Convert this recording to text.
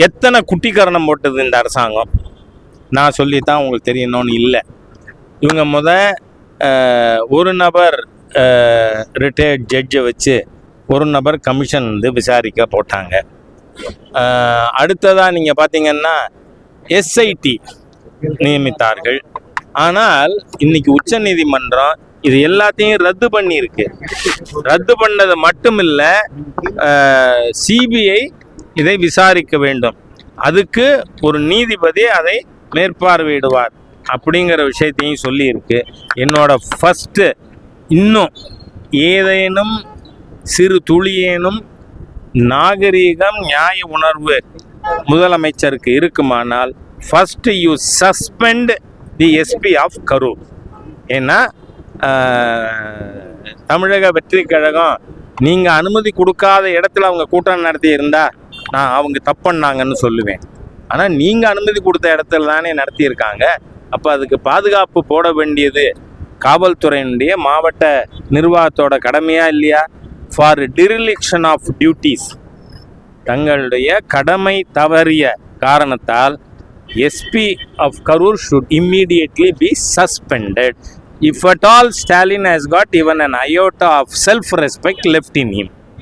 எத்தனை குட்டிக்கரணம் போட்டது இந்த அரசாங்கம்? நான் சொல்லித்தான் உங்களுக்கு தெரியணும்னு இல்லை. இவங்க ஒரு நபர் ரிட்டையர்ட் ஜட்ஜை வச்சு ஒரு நபர் கமிஷன் விசாரிக்க போட்டாங்க. அடுத்ததாக நீங்கள் பார்த்தீங்கன்னா எஸ்ஐடி நியமித்தார்கள். ஆனால் இன்னைக்கு உச்ச நீதிமன்றம் இது எல்லாத்தையும் ரத்து பண்ணியிருக்கு. ரத்து பண்ணது மட்டும் இல்லை, சிபிஐ இதை விசாரிக்க வேண்டும், அதுக்கு ஒரு நீதிபதி அதை மேற்பார்வையிடுவார் அப்படிங்கிற விஷயத்தையும் சொல்லியிருக்கு. என்னோட ஃபஸ்ட்டு இன்னும் ஏதேனும் சிறு துளியேனும் நாகரீகம் நியாய உணர்வு முதலமைச்சருக்கு இருக்குமானால் first you suspend the SP of Karur. ஏன்னா தமிழக வெற்றி கழகம் நீங்கள் அனுமதி கொடுக்காத இடத்துல அவங்க கூட்டம் நடத்தி இருந்தால் நான் அவங்க தப்புன்னாங்கன்னு சொல்லுவேன். ஆனால் நீங்கள் அனுமதி கொடுத்த இடத்துல தானே நடத்தியிருக்காங்க. அப்போ அதுக்கு பாதுகாப்பு போட வேண்டியது காவல்துறையினுடைய மாவட்ட நிர்வாகத்தோட கடமையா இல்லையா? ஃபார் டிரிலிக்ஷன் ஆஃப் டியூட்டிஸ், தங்களுடைய கடமை தவறிய காரணத்தால் SP of Karur should immediately be suspended. If at all Stalin has got even an iota of self-respect left in him.